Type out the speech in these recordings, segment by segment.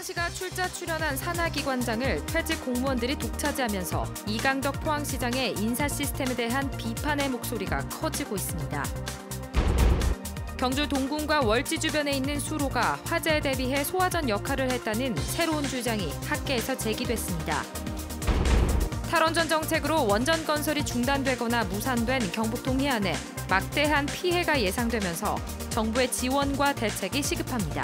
포항시가 출자출연한 산하기관장을 퇴직 공무원들이 독차지하면서 이강덕 포항시장의 인사 시스템에 대한 비판의 목소리가 커지고 있습니다. 경주 동군과 월지 주변에 있는 수로가 화재에 대비해 소화전 역할을 했다는 새로운 주장이 학계에서 제기됐습니다. 탈원전 정책으로 원전 건설이 중단되거나 무산된 경북 동해안에 막대한 피해가 예상되면서 정부의 지원과 대책이 시급합니다.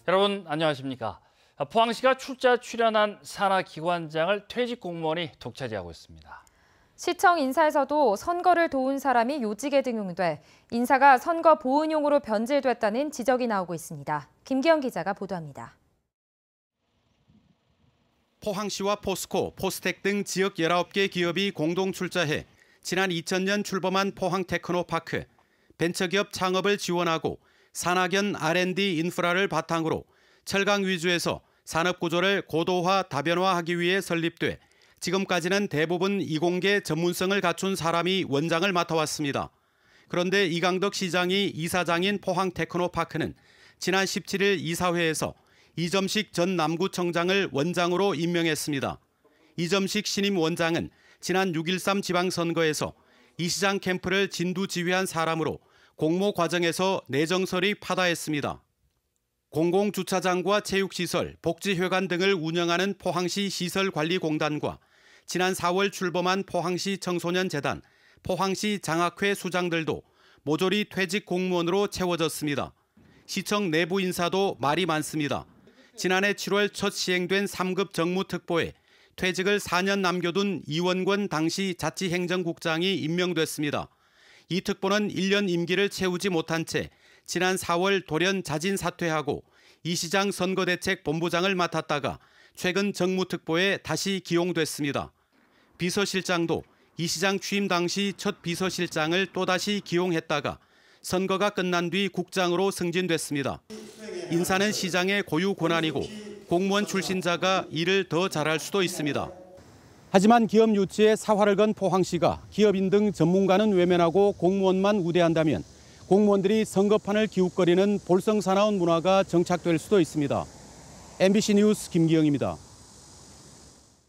여러분 안녕하십니까? 포항시가 출자 출연한 산하기관장을 퇴직 공무원이 독차지하고 있습니다. 시청 인사에서도 선거를 도운 사람이 요직에 등용돼 인사가 선거 보은용으로 변질됐다는 지적이 나오고 있습니다. 김기영 기자가 보도합니다. 포항시와 포스코, 포스텍 등 지역 19개 기업이 공동 출자해 지난 2000년 출범한 포항테크노파크, 벤처기업 창업을 지원하고 산학연 R&D 인프라를 바탕으로 철강 위주에서 산업구조를 고도화, 다변화하기 위해 설립돼 지금까지는 대부분 이공계 전문성을 갖춘 사람이 원장을 맡아왔습니다. 그런데 이강덕 시장이 이사장인 포항테크노파크는 지난 17일 이사회에서 이점식 전 남구청장을 원장으로 임명했습니다. 이점식 신임 원장은 지난 6.13 지방선거에서 이 시장 캠프를 진두지휘한 사람으로 공모 과정에서 내정설이 파다했습니다. 공공주차장과 체육시설, 복지회관 등을 운영하는 포항시 시설관리공단과 지난 4월 출범한 포항시 청소년재단, 포항시 장학회 수장들도 모조리 퇴직 공무원으로 채워졌습니다. 시청 내부 인사도 말이 많습니다. 지난해 7월 첫 시행된 3급 정무특보에 퇴직을 4년 남겨둔 이원권 당시 자치행정국장이 임명됐습니다. 이 특보는 1년 임기를 채우지 못한 채 지난 4월 돌연 자진 사퇴하고 이 시장 선거대책본부장을 맡았다가 최근 정무특보에 다시 기용됐습니다. 비서실장도 이 시장 취임 당시 첫 비서실장을 또다시 기용했다가 선거가 끝난 뒤 국장으로 승진됐습니다. 인사는 시장의 고유 권한이고 공무원 출신자가 일을 더 잘할 수도 있습니다. 하지만 기업 유치에 사활을 건 포항시가 기업인 등 전문가는 외면하고 공무원만 우대한다면 공무원들이 선거판을 기웃거리는 볼썽사나운 문화가 정착될 수도 있습니다. MBC 뉴스 김기영입니다.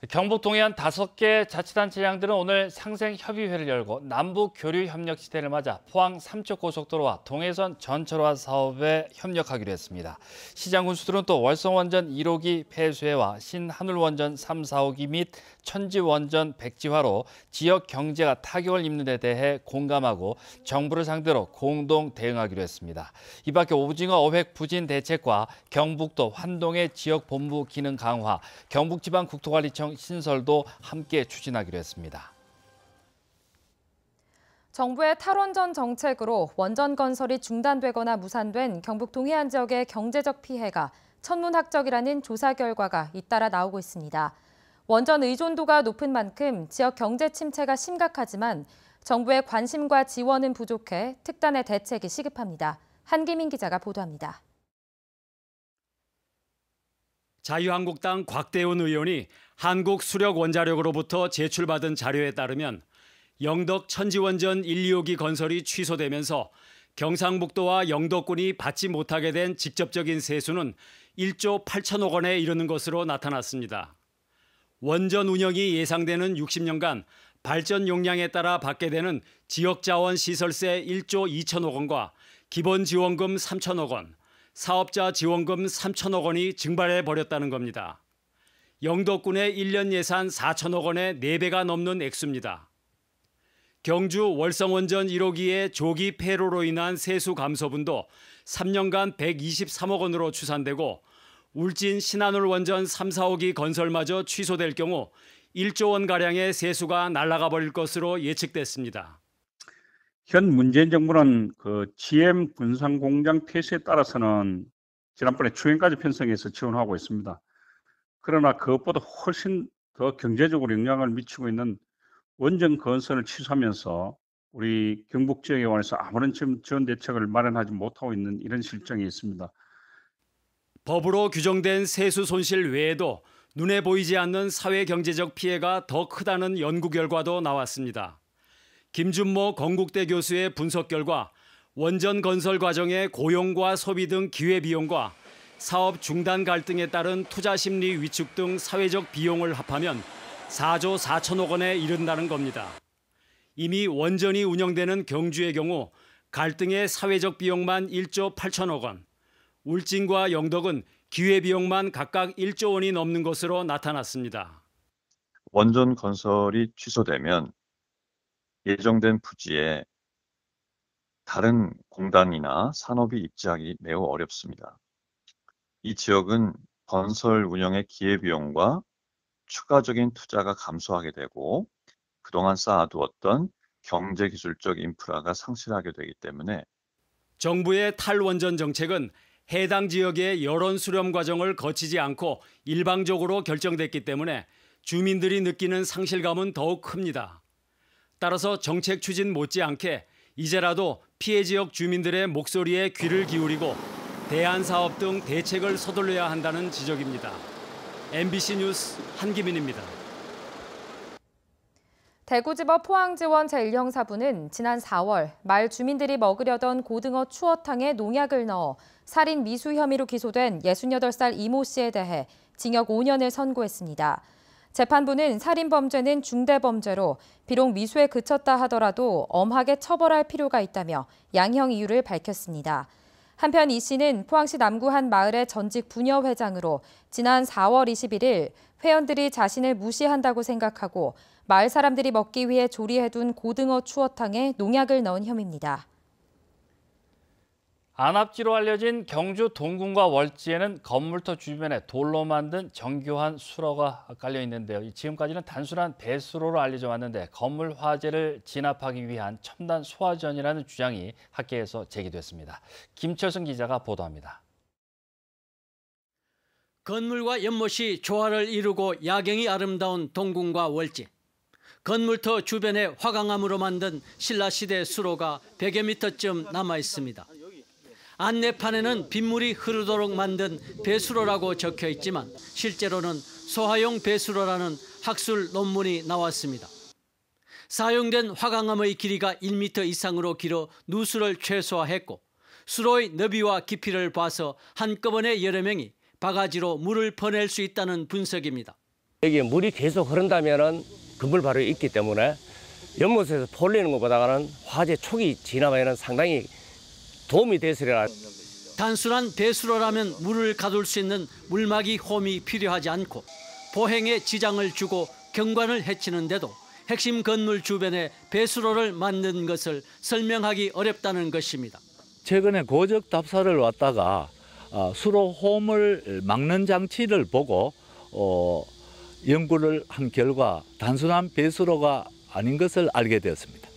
경북 동해안 5개 자치단체장들은 오늘 상생협의회를 열고 남북교류협력시대를 맞아 포항 삼척고속도로와 동해선 전철화 사업에 협력하기로 했습니다. 시장 군수들은 또 월성원전 1호기 폐쇄와 신한울원전 3, 4호기 및 천지원전 백지화로 지역 경제가 타격을 입는 데 대해 공감하고 정부를 상대로 공동 대응하기로 했습니다. 이 밖에 오징어 어획 부진 대책과 경북도 환동의 지역본부 기능 강화, 경북지방국토관리청 신설도 함께 추진하기로 했습니다. 정부의 탈원전 정책으로 원전 건설이 중단되거나 무산된 경북 동해안 지역의 경제적 피해가 천문학적이라는 조사 결과가 잇따라 나오고 있습니다. 원전 의존도가 높은 만큼 지역 경제 침체가 심각하지만 정부의 관심과 지원은 부족해 특단의 대책이 시급합니다. 한기민 기자가 보도합니다. 자유한국당 곽대훈 의원이 한국수력원자력으로부터 제출받은 자료에 따르면 영덕 천지원전 1, 2호기 건설이 취소되면서 경상북도와 영덕군이 받지 못하게 된 직접적인 세수는 1조 8천억 원에 이르는 것으로 나타났습니다. 원전 운영이 예상되는 60년간 발전 용량에 따라 받게 되는 지역자원 시설세 1조 2천억 원과 기본지원금 3천억 원, 사업자 지원금 3천억 원이 증발해 버렸다는 겁니다. 영덕군의 1년 예산 4천억 원의 4배가 넘는 액수입니다. 경주 월성원전 1호기의 조기 폐로로 인한 세수 감소분도 3년간 123억 원으로 추산되고 울진 신한울원전 3, 4호기 건설마저 취소될 경우 1조 원가량의 세수가 날아가 버릴 것으로 예측됐습니다. 현 문재인 정부는 GM 군산공장 폐쇄에 따라서는 지난번에 추경까지 편성해서 지원하고 있습니다. 그러나 그것보다 훨씬 더 경제적으로 영향을 미치고 있는 원전 건설을 취소하면서 우리 경북 지역에 관해서 아무런 지원 대책을 마련하지 못하고 있는 이런 실정이 있습니다. 법으로 규정된 세수 손실 외에도 눈에 보이지 않는 사회 경제적 피해가 더 크다는 연구 결과도 나왔습니다. 김준모 건국대 교수의 분석 결과 원전 건설 과정의 고용과 소비 등 기회비용과 사업 중단 갈등에 따른 투자 심리 위축 등 사회적 비용을 합하면 4조 4천억 원에 이른다는 겁니다. 이미 원전이 운영되는 경주의 경우 갈등의 사회적 비용만 1조 8천억 원, 울진과 영덕은 기회비용만 각각 1조 원이 넘는 것으로 나타났습니다. 원전 건설이 취소되면 예정된 부지에 다른 공단이나 산업이 입지하기 매우 어렵습니다. 이 지역은 건설 운영의 기회비용과 추가적인 투자가 감소하게 되고 그동안 쌓아두었던 경제기술적 인프라가 상실하게 되기 때문에 정부의 탈원전 정책은 해당 지역의 여론 수렴 과정을 거치지 않고 일방적으로 결정됐기 때문에 주민들이 느끼는 상실감은 더욱 큽니다. 따라서 정책 추진 못지않게 이제라도 피해 지역 주민들의 목소리에 귀를 기울이고 대안 사업 등 대책을 서둘러야 한다는 지적입니다. MBC 뉴스 한기민입니다. 대구지법 포항지원 제1형사부는 지난 4월 마을 주민들이 먹으려던 고등어 추어탕에 농약을 넣어 살인 미수 혐의로 기소된 68살 이모 씨에 대해 징역 5년을 선고했습니다. 재판부는 살인 범죄는 중대범죄로 비록 미수에 그쳤다 하더라도 엄하게 처벌할 필요가 있다며 양형 이유를 밝혔습니다. 한편 이 씨는 포항시 남구 한 마을의 전직 부녀 회장으로 지난 4월 21일 회원들이 자신을 무시한다고 생각하고 마을 사람들이 먹기 위해 조리해둔 고등어 추어탕에 농약을 넣은 혐의입니다. 안압지로 알려진 경주 동궁과 월지에는 건물터 주변에 돌로 만든 정교한 수로가 깔려 있는데요. 지금까지는 단순한 배수로로 알려져 왔는데 건물 화재를 진압하기 위한 첨단 소화전이라는 주장이 학계에서 제기됐습니다. 김철승 기자가 보도합니다. 건물과 연못이 조화를 이루고 야경이 아름다운 동궁과 월지. 건물터 주변에 화강암으로 만든 신라시대 수로가 100여 미터쯤 남아 있습니다. 안내판에는 빗물이 흐르도록 만든 배수로라고 적혀 있지만 실제로는 소화용 배수로라는 학술 논문이 나왔습니다. 사용된 화강암의 길이가 1m 이상으로 길어 누수를 최소화했고 수로의 너비와 깊이를 봐서 한꺼번에 여러 명이 바가지로 물을 퍼낼 수 있다는 분석입니다. 여기 물이 계속 흐른다면 그물 바로 있기 때문에 연못에서 폴리는 것보다는 화재 초기 진압에는 상당히 도움이 되으리라. 단순한 배수로라면 물을 가둘 수 있는 물막이 홈이 필요하지 않고 보행에 지장을 주고 경관을 해치는데도 핵심 건물 주변에 배수로를 만든 것을 설명하기 어렵다는 것입니다. 최근에 고적 답사를 왔다가 수로 홈을 막는 장치를 보고 연구를 한 결과 단순한 배수로가 아닌 것을 알게 되었습니다.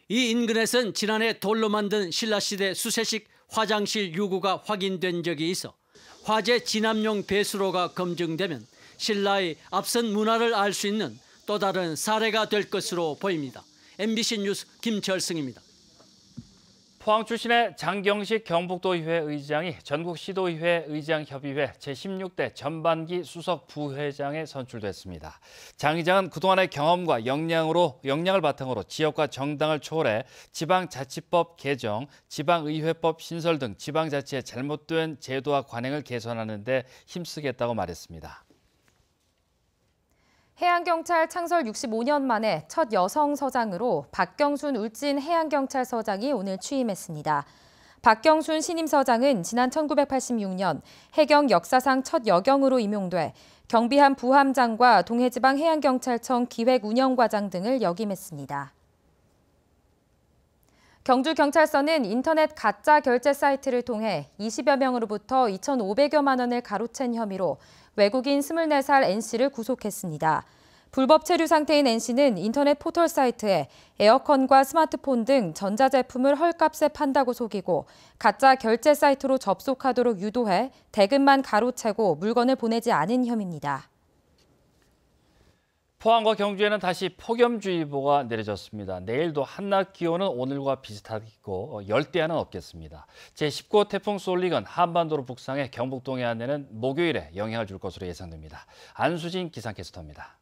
이 인근에선 지난해 돌로 만든 신라시대 수세식 화장실 유구가 확인된 적이 있어 화재 진압용 배수로가 검증되면 신라의 앞선 문화를 알 수 있는 또 다른 사례가 될 것으로 보입니다. MBC 뉴스 김철승입니다. 포항 출신의 장경식 경북도의회 의장이 전국시도의회 의장협의회 제16대 전반기 수석 부회장에 선출됐습니다. 장 의장은 그동안의 경험과 역량을 바탕으로 지역과 정당을 초월해 지방자치법 개정, 지방의회법 신설 등 지방자치의 잘못된 제도와 관행을 개선하는 데 힘쓰겠다고 말했습니다. 해양경찰 창설 65년 만에 첫 여성 서장으로 박경순 울진 해양경찰서장이 오늘 취임했습니다. 박경순 신임 서장은 지난 1986년 해경 역사상 첫 여경으로 임용돼 경비함 부함장과 동해지방 해양경찰청 기획운영과장 등을 역임했습니다. 경주경찰서는 인터넷 가짜 결제 사이트를 통해 20여 명으로부터 2,500여만 원을 가로챈 혐의로 외국인 24살 N씨를 구속했습니다. 불법 체류 상태인 N씨는 인터넷 포털 사이트에 에어컨과 스마트폰 등 전자제품을 헐값에 판다고 속이고 가짜 결제 사이트로 접속하도록 유도해 대금만 가로채고 물건을 보내지 않은 혐의입니다. 포항과 경주에는 다시 폭염주의보가 내려졌습니다. 내일도 한낮 기온은 오늘과 비슷하고 열대야는 없겠습니다. 제19호 태풍 솔릭은 한반도로 북상해 경북 동해안에는 목요일에 영향을 줄 것으로 예상됩니다. 안수진 기상캐스터입니다.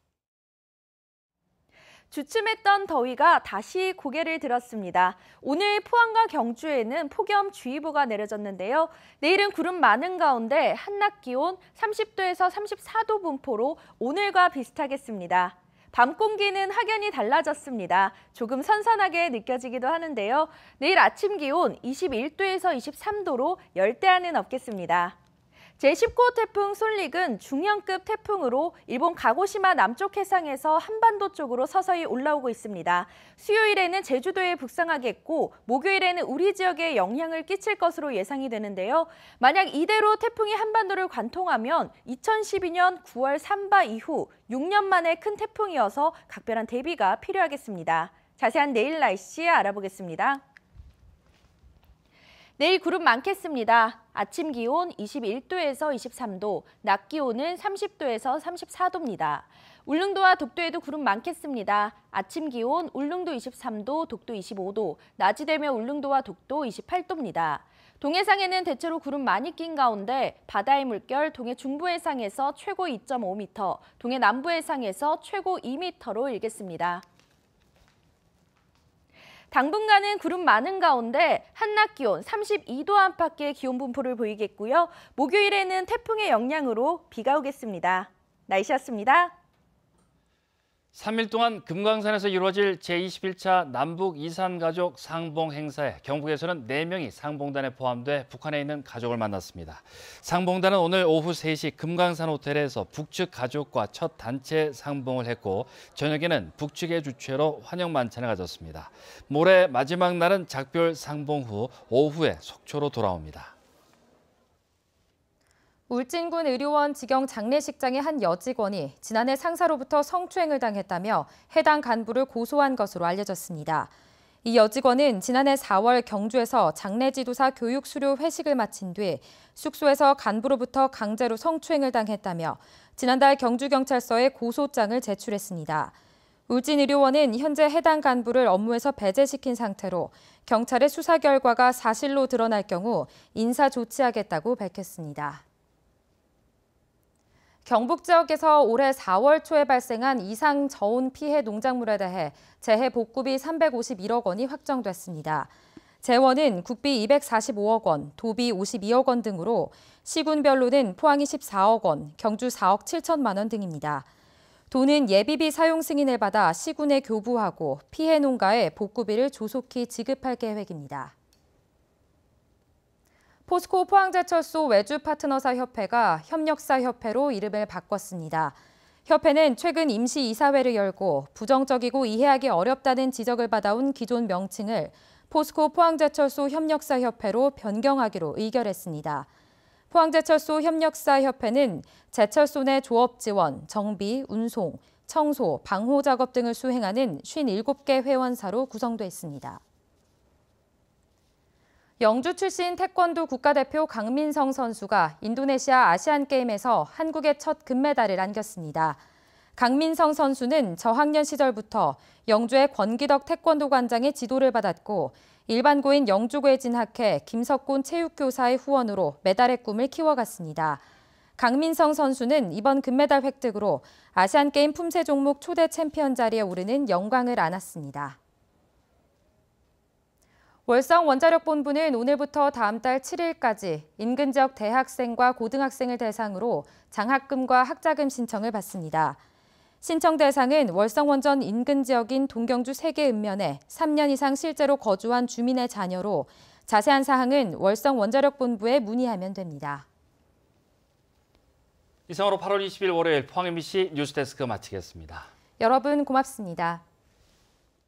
주춤했던 더위가 다시 고개를 들었습니다. 오늘 포항과 경주에는 폭염주의보가 내려졌는데요. 내일은 구름 많은 가운데 한낮 기온 30도에서 34도 분포로 오늘과 비슷하겠습니다. 밤 공기는 확연히 달라졌습니다. 조금 선선하게 느껴지기도 하는데요. 내일 아침 기온 21도에서 23도로 열대야는 없겠습니다. 제19호 태풍 솔릭은 중형급 태풍으로 일본 가고시마 남쪽 해상에서 한반도 쪽으로 서서히 올라오고 있습니다. 수요일에는 제주도에 북상하겠고 목요일에는 우리 지역에 영향을 끼칠 것으로 예상이 되는데요. 만약 이대로 태풍이 한반도를 관통하면 2012년 9월 3바 이후 6년 만에 큰 태풍이어서 각별한 대비가 필요하겠습니다. 자세한 내일 날씨 알아보겠습니다. 내일 구름 많겠습니다. 아침 기온 21도에서 23도, 낮 기온은 30도에서 34도입니다. 울릉도와 독도에도 구름 많겠습니다. 아침 기온 울릉도 23도, 독도 25도, 낮이 되면 울릉도와 독도 28도입니다. 동해상에는 대체로 구름 많이 낀 가운데 바다의 물결 동해 중부해상에서 최고 2.5m, 동해 남부해상에서 최고 2m로 일겠습니다. 당분간은 구름 많은 가운데 한낮 기온 32도 안팎의 기온 분포를 보이겠고요. 목요일에는 태풍의 영향으로 비가 오겠습니다. 날씨였습니다. 3일 동안 금강산에서 이루어질 제21차 남북 이산가족 상봉 행사에 경북에서는 4명이 상봉단에 포함돼 북한에 있는 가족을 만났습니다. 상봉단은 오늘 오후 3시 금강산 호텔에서 북측 가족과 첫 단체 상봉을 했고 저녁에는 북측의 주최로 환영 만찬을 가졌습니다. 모레 마지막 날은 작별 상봉 후 오후에 속초로 돌아옵니다. 울진군 의료원 직영 장례식장의 한 여직원이 지난해 상사로부터 성추행을 당했다며 해당 간부를 고소한 것으로 알려졌습니다. 이 여직원은 지난해 4월 경주에서 장례지도사 교육 수료 회식을 마친 뒤 숙소에서 간부로부터 강제로 성추행을 당했다며 지난달 경주경찰서에 고소장을 제출했습니다. 울진의료원은 현재 해당 간부를 업무에서 배제시킨 상태로 경찰의 수사 결과가 사실로 드러날 경우 인사 조치하겠다고 밝혔습니다. 경북 지역에서 올해 4월 초에 발생한 이상 저온 피해 농작물에 대해 재해 복구비 351억 원이 확정됐습니다. 재원은 국비 245억 원, 도비 52억 원 등으로 시군별로는 포항이 14억 원, 경주 4억 7천만 원 등입니다. 도는 예비비 사용 승인을 받아 시군에 교부하고 피해 농가에 복구비를 조속히 지급할 계획입니다. 포스코 포항제철소 외주파트너사협회가 협력사협회로 이름을 바꿨습니다. 협회는 최근 임시이사회를 열고 부정적이고 이해하기 어렵다는 지적을 받아온 기존 명칭을 포스코 포항제철소 협력사협회로 변경하기로 의결했습니다. 포항제철소 협력사협회는 제철소 내 조업 지원, 정비, 운송, 청소, 방호 작업 등을 수행하는 57개 회원사로 구성돼 있습니다. 영주 출신 태권도 국가대표 강민성 선수가 인도네시아 아시안게임에서 한국의 첫 금메달을 안겼습니다. 강민성 선수는 저학년 시절부터 영주의 권기덕 태권도 관장의 지도를 받았고 일반고인 영주고에 진학해 김석곤 체육교사의 후원으로 메달의 꿈을 키워갔습니다. 강민성 선수는 이번 금메달 획득으로 아시안게임 품새 종목 초대 챔피언 자리에 오르는 영광을 안았습니다. 월성원자력본부는 오늘부터 다음 달 7일까지 인근 지역 대학생과 고등학생을 대상으로 장학금과 학자금 신청을 받습니다. 신청 대상은 월성원전 인근 지역인 동경주 세계읍면에 3년 이상 실제로 거주한 주민의 자녀로 자세한 사항은 월성원자력본부에 문의하면 됩니다. 이상으로 8월 20일 월요일 포항 MBC 뉴스데스크 마치겠습니다. 여러분 고맙습니다.